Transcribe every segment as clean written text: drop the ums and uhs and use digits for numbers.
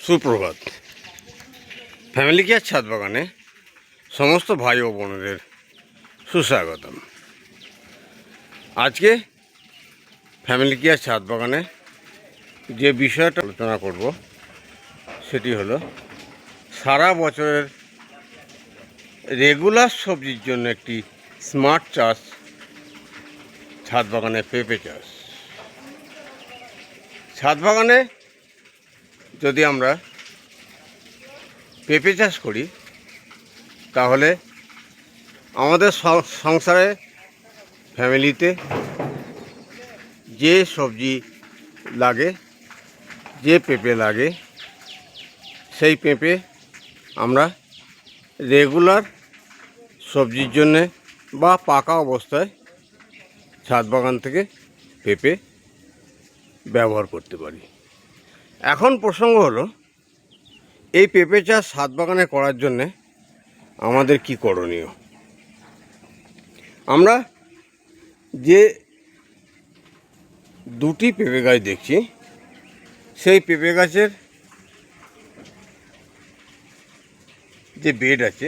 সুপ্রভাত। Family care ছাদ বাগানে সমস্ত ভাই ও বোনদের সুস্বাগতম। আজকে ফ্যামিলি কেয়ার ছাদ বাগানে যে বিষয়টা আলোচনা করব সেটি হলো সারা বছরের রেগুলার সবজির জন্য একটি স্মার্ট চাষ, ছাদ বাগানে পেঁপে চাষ। ছাদ বাগানে যদি আমরা পেঁপে চাষ করি তাহলে আমাদের সংসারে ফ্যামিলিতে যে সবজি লাগে, যে পেঁপে লাগে, সেই পেঁপে আমরা রেগুলার সবজির জন্যে বা পাকা অবস্থায় ছাদ বাগান থেকে পেঁপে ব্যবহার করতে পারি। এখন প্রসঙ্গ হলো এই পেঁপে চাষ ছাদ বাগানে করার জন্যে আমাদের কি করণীয়। আমরা যে দুটি পেঁপে গাছ দেখছি, সেই পেঁপে গাছের যে বেড আছে,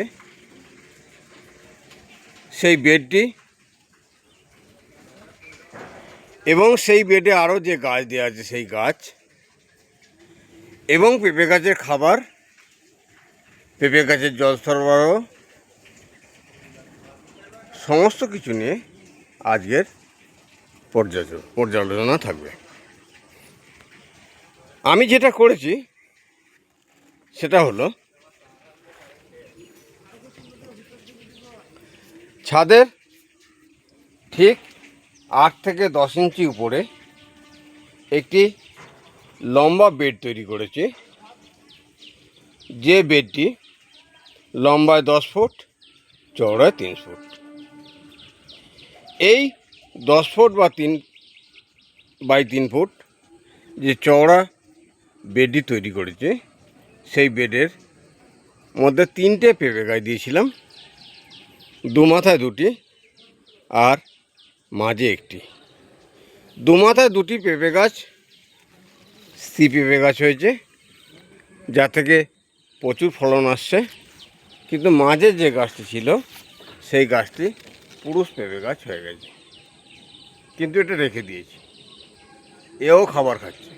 সেই বেডটি এবং সেই বেডে আরও যে গাছ দেওয়া আছে সেই গাছ এবং পেঁপে গাছের খাবার, পেঁপে গাছের জল সরবরাহ, সমস্ত কিছু নিয়ে আজকের পর্যালোচনা থাকবে। আমি যেটা করেছি সেটা হলো ছাদের ঠিক 8 থেকে 10 ইঞ্চি উপরে একটি লম্বা বেড তৈরি করেছি, যে বেডটি লম্বায় 10 ফুট, চওড়ায় 3 ফুট। এই 10 ফুট বা 3 বাই 3 ফুট যে চওড়া বেডটি তৈরি করেছে, সেই বেডের মধ্যে 3টে পেঁপে গাছ দিয়েছিলাম, দু মাথায় 2টি আর মাঝে একটি। দু মাথায় 2টি পেঁপে গাছ স্ত্রী পেঁপে গাছ হয়েছে, যা থেকে প্রচুর ফলন আসছে, কিন্তু মাঝে যে গাছটি ছিল সেই গাছটি পুরুষ পেঁপে গাছ হয়ে গেছে, কিন্তু এটা রেখে দিয়েছি, এও খাবার খাচ্ছে।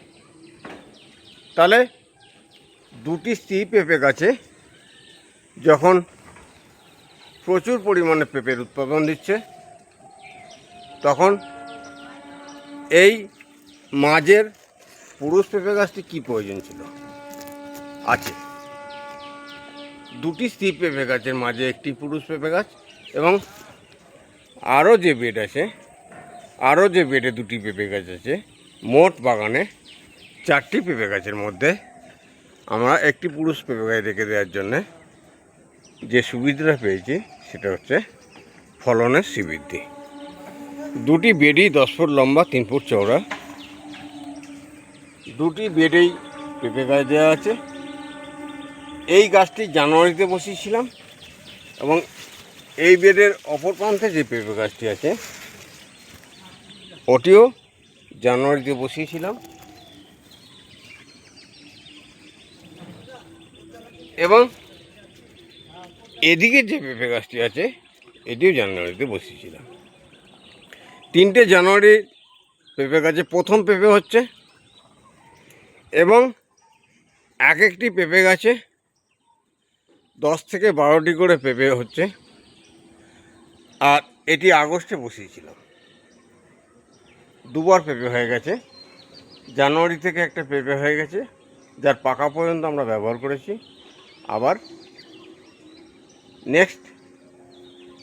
তাহলে 2টি স্ত্রী পেঁপে গাছে যখন প্রচুর পরিমাণে পেঁপের উৎপাদন দিচ্ছে, তখন এই মাঝের পুরুষ পেঁপে গাছটি কী প্রয়োজন ছিল আছে। 2টি স্ত্রী পেঁপে গাছের মাঝে একটি পুরুষ পেঁপে গাছ এবং আরও যে বেড আছে, আরও যে বেডে 2টি পেঁপে গাছ আছে, মোট বাগানে 4টি পেঁপে গাছের মধ্যে আমরা একটি পুরুষ পেঁপে গাছ রেখে দেওয়ার জন্যে যে সুবিধাটা পেয়েছি সেটা হচ্ছে ফলনের শ্রীবৃদ্ধি। 2টি বেডই 10 ফুট লম্বা, 3 ফুট চওড়া, 2টি বেডেই পেঁপে গাছ দেওয়া আছে। এই গাছটি জানুয়ারিতে বসিয়েছিলাম এবং এই বেডের অপর প্রান্তে যে পেঁপে গাছটি আছে ওটিও জানুয়ারিতে বসিয়েছিলাম এবং এদিকে যে পেঁপে গাছটি আছে এটিও জানুয়ারিতে বসিয়েছিলাম। 3টে জানুয়ারি পেঁপে গাছে প্রথম পেঁপে হচ্ছে এবং এক একটি পেঁপে গাছে 10 থেকে 12টি করে পেঁপে হচ্ছে। আর এটি আগস্টে বসিয়েছিলাম, দুবার পেঁপে হয়ে গেছে। জানুয়ারি থেকে একটা পেঁপে হয়ে গেছে, যার পাকা পর্যন্ত আমরা ব্যবহার করেছি। আবার নেক্সট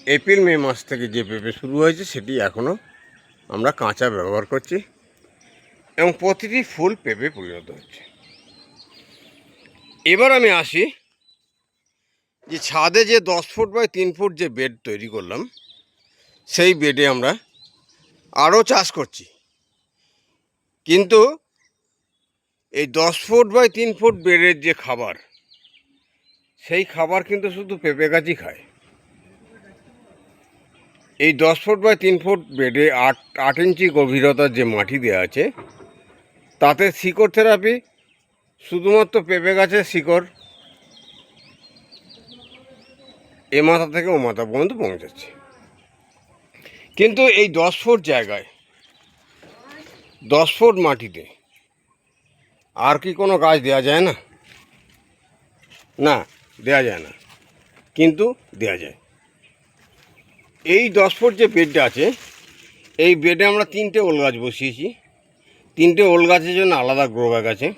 এপ্রিল মে মাস থেকে যে পেঁপে শুরু হয়েছে সেটি এখনও আমরা কাঁচা ব্যবহার করছি এবং প্রতিটি ফুল পেঁপে পরিণত হচ্ছে। এবার আমি আসি যে ছাদে যে 10 ফুট বাই 3 ফুট যে বেড তৈরি করলাম, সেই বেডে আমরা আরও চাষ করছি, কিন্তু এই 10 ফুট বাই 3 ফুট বেডের যে খাবার, সেই খাবার কিন্তু শুধু পেঁপে গাছই খায়। এই 10 ফুট বাই 3 ফুট বেডে 8 ইঞ্চি গভীরতার যে মাটি দেওয়া আছে, তাতে শিকড় থেরাপি শুধুমাত্র পেঁপে গাছের শিকড় এ মাথা থেকে ও মাথা পর্যন্ত পৌঁছাচ্ছে। কিন্তু এই 10 ফুট জায়গায় 10 ফুট মাটিতে আর কি কোনো গাছ দেওয়া যায় না? না, দেওয়া যায় না, কিন্তু দেওয়া যায়। এই 10 ফুট যে বেডটা আছে, এই বেডে আমরা 3টে ওল গাছ বসিয়েছি। 3টে ওল গাছের জন্য আলাদা গ্রো ব্যাগ আছে।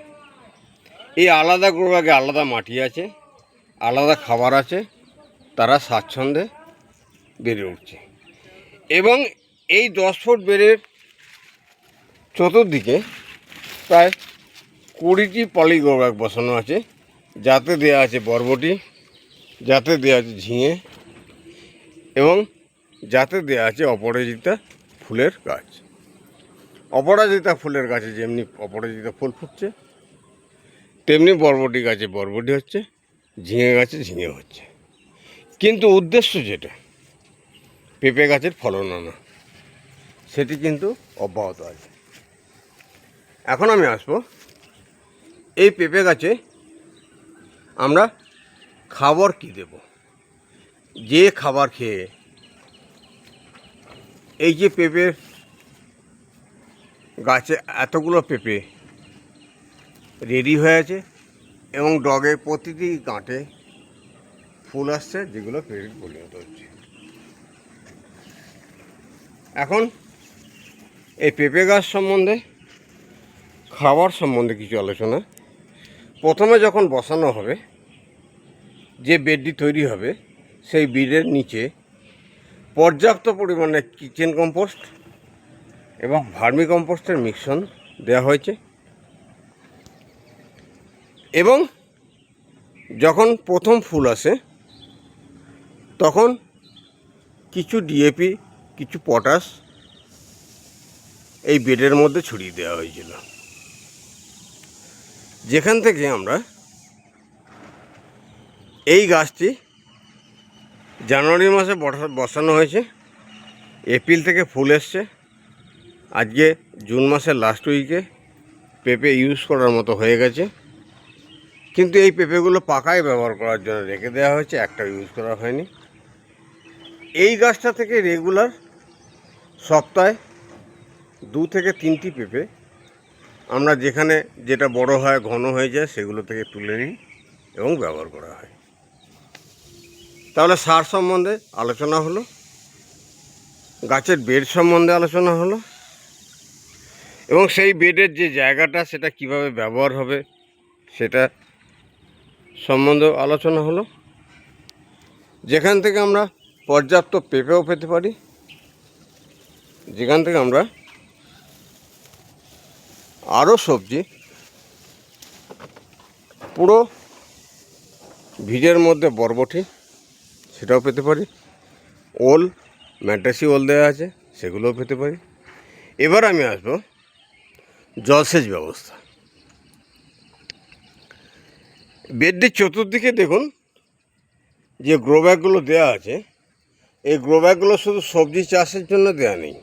এই আলাদা গ্রো ব্যাগে আলাদা মাটি আছে, আলাদা খাবার আছে, তারা স্বাচ্ছন্দ্যে বেড়ে উঠছে। এবং এই 10 ফুট বেডের চতুর্দিকে প্রায় 20টি পলি গ্রো ব্যাগ বসানো আছে, যাতে দেওয়া আছে বরবটি, যাতে দেওয়া আছে ঝিঙে, এবং যাতে দেওয়া আছে অপরাজিতা ফুলের গাছ। অপরাজিতা ফুলের গাছে যেমনি অপরাজিতা ফুল ফুটছে, তেমনি বরবটি গাছে বরবটি হচ্ছে, ঝিঙে গাছে ঝিঙে হচ্ছে। কিন্তু উদ্দেশ্য যেটা পেঁপে গাছের ফলন আনা, সেটি কিন্তু অব্যাহত আছে। এখন আমি আসবো এই পেঁপে গাছে আমরা খাবার কি দেব। যে খাবার খেয়ে এই যে পেঁপে গাছে এতগুলো পেঁপে রেডি হয়ে আছে এবং ডগে প্রতিটি গাঁটে ফুল আসছে, যেগুলো পেঁপে পরিণত হচ্ছে। এখন এই পেঁপে গাছ সম্বন্ধে, খাবার সম্বন্ধে কিছু আলোচনা। প্রথমে যখন বসানো হবে, যে বেডটি তৈরি হবে, সেই বেডের নিচে পর্যাপ্ত পরিমাণে কিচেন কম্পোস্ট এবং ভার্মি কম্পোস্টের মিশ্রণ দেওয়া হয়েছে। এবং যখন প্রথম ফুল আসে, তখন কিছু ডিএপি, কিছু পটাশ এই বেডের মধ্যে ছড়িয়ে দেওয়া হয়েছিল, যেখান থেকে আমরা এই গাছটি জানুয়ারি মাসে বসানো হয়েছে। এপ্রিল থেকে ফুল এসছে। আজকে জুন মাসের লাস্ট উইকে পেঁপে ইউজ করার মতো হয়ে গেছে। কিন্তু এই পেঁপেগুলো পাকায় ব্যবহার করার জন্য রেখে দেওয়া হয়েছে, একটা ইউজ করা হয়নি। এই গাছটা থেকে রেগুলার সপ্তাহে 2 থেকে 3টি পেঁপে আমরা যেখানে যেটা বড় হয়, ঘন হয়ে যায়, সেগুলো থেকে তুলে নিই এবং ব্যবহার করা হয়। তাহলে সার সম্বন্ধে আলোচনা হলো, গাছের বেড সম্বন্ধে আলোচনা হলো, এবং সেই বেডের যে জায়গাটা সেটা কিভাবে ব্যবহার হবে সেটা সম্বন্ধেও আলোচনা হলো, যেখান থেকে আমরা পর্যাপ্ত পেঁপেও পেতে পারি, যেখান থেকে আমরা আরও সবজি পুরো ভিজের মধ্যে বরবটি সেটাও পেতে পারি, ওল, ম্যাড্রাসি ওল দেওয়া আছে, সেগুলোও পেতে পারি। এবার আমি আসবো জলসেচ ব্যবস্থা। বেডটির চতুর্দিকে দেখুন যে গ্রো ব্যাগগুলো দেওয়া আছে, এই গ্রো ব্যাগগুলো শুধু সবজি চাষের জন্য দেওয়া নেই।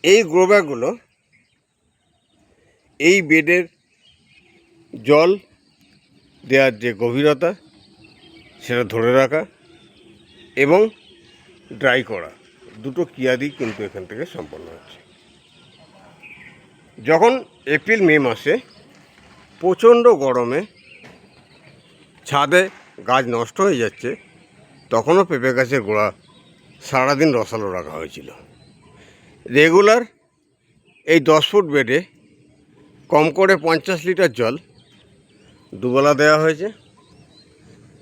এই গ্রো ব্যাগগুলো এই বেডের জল দেওয়ার যে গভীরতা সেটা ধরে রাখা এবং ড্রাই করা, দুটো ক্রিয়াদি কিন্তু এখান থেকে সম্পন্ন হচ্ছে। যখন এপ্রিল মে মাসে প্রচণ্ড গরমে ছাদে গাছ নষ্ট হয়ে যাচ্ছে, তখনও পেঁপে গাছের গোড়া সারাদিন রসালো রাখা হয়েছিল। রেগুলার এই 10 ফুট বেডে কম করে 50 লিটার জল দুবেলা দেওয়া হয়েছে,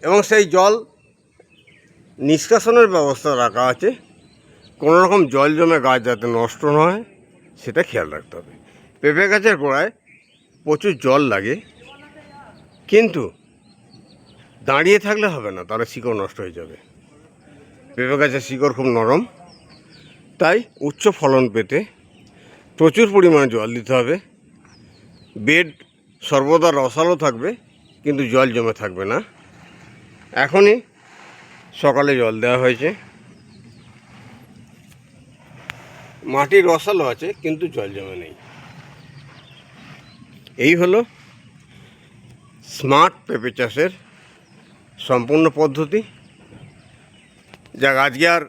এবং সেই জল নিষ্কাশনের ব্যবস্থা রাখা আছে। কোনো রকম জল জমে গাছ যাতে নষ্ট না হয় সেটা খেয়াল রাখতে হবে। পেঁপে গাছের গোড়ায় প্রচুর জল লাগে, কিন্তু দাঁড়িয়ে থাকলে হবে না, তাহলে শিকড় নষ্ট হয়ে যাবে। পেঁপে গাছের শিকড় খুব নরম, তাই উচ্চ ফলন পেতে প্রচুর পরিমাণে জল দিতে হবে। বেড সর্বদা রসালো থাকবে, কিন্তু জল জমে থাকবে না। এখনই সকালে জল দেওয়া হয়েছে, মাটি রসালো আছে কিন্তু জল জমে নেই। এই হলো স্মার্ট পেঁপে চাষের সম্পূর্ণ পদ্ধতি, যা আজকে আর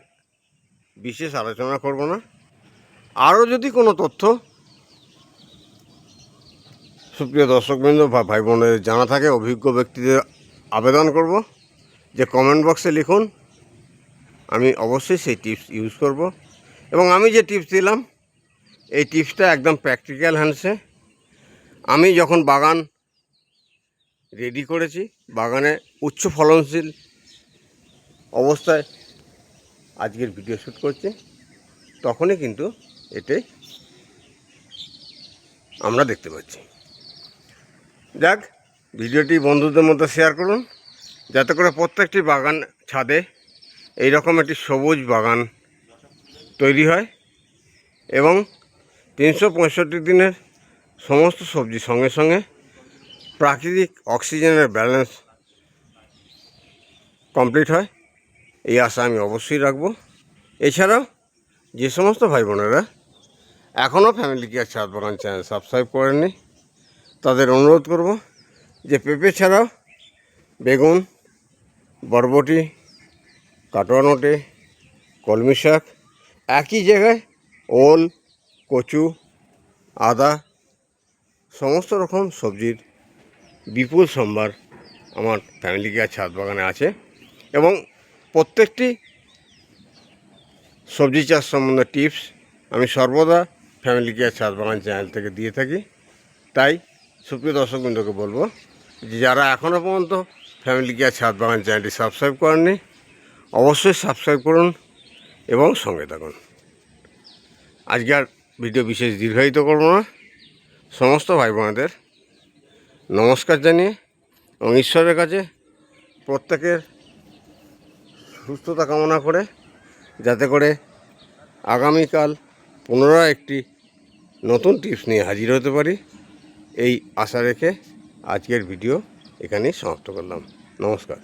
বিশেষ আলোচনা করব না। আরও যদি কোনো তথ্য সুপ্রিয় দর্শকবৃন্দ বা ভাই বোনের জানা থাকে, অভিজ্ঞ ব্যক্তিদের আবেদন করব যে কমেন্ট বক্সে লিখুন, আমি অবশ্যই সেই টিপস ইউজ করব। এবং আমি যে টিপস দিলাম এই টিপসটা একদম প্র্যাকটিক্যাল হ্যান্ডসে। আমি যখন বাগান রেডি করেছি, বাগানে উচ্চ ফলনশীল অবস্থায় আজকের ভিডিও শ্যুট করছি, তখনই কিন্তু এতে আমরা দেখতে পাচ্ছি। যাক, ভিডিওটি বন্ধুদের মধ্যে শেয়ার করুন, যাতে করে প্রত্যেকটি বাগান ছাদে এইরকম একটি সবুজ বাগান তৈরি হয় এবং 365 দিনের সমস্ত সবজির সঙ্গে সঙ্গে প্রাকৃতিক অক্সিজেনের ব্যালেন্স কমপ্লিট হয়, এই আশা আমি অবশ্যই রাখব। এছাড়াও যে সমস্ত ভাই বোনেরা এখনও ফ্যামিলি কেয়ার ছাদ বাগান চ্যানেল সাবস্ক্রাইব করেননি, তাদের অনুরোধ করব যে পেঁপে ছাড়াও বেগুন, বরবটি, কাটোয়া নোটে, কলমি শাক, একই জায়গায় ওল, কচু, আদা, সমস্ত রকম সবজির বিপুল সম্ভার আমার ফ্যামিলি কেয়ার ছাদ বাগানে আছে এবং প্রত্যেকটি সবজি চাষ সম্বন্ধে টিপস আমি সর্বদা ফ্যামিলি কেয়ার ছাদ বাগান চ্যানেল থেকে দিয়ে থাকি। তাই সুপ্রিয় দর্শকবৃন্দকে বলবো যে যারা এখনও পর্যন্ত ফ্যামিলি কেয়ার ছাদ বাগান চ্যানেলটি সাবস্ক্রাইব করেননি, অবশ্যই সাবস্ক্রাইব করুন এবং সঙ্গে থাকুন। আজকে আর ভিডিও বিশেষ দীর্ঘায়িত করব না। সমস্ত ভাই বোনেদের নমস্কার জানিয়ে এবং ঈশ্বরের কাছে প্রত্যেকের সুস্থতা কামনা করে, যাতে করে আগামীকাল পুনরায় একটি নতুন টিপস নিয়ে হাজির হতে পারি, এই আশা রেখে আজকের ভিডিও এখানেই সমাপ্ত করলাম। নমস্কার।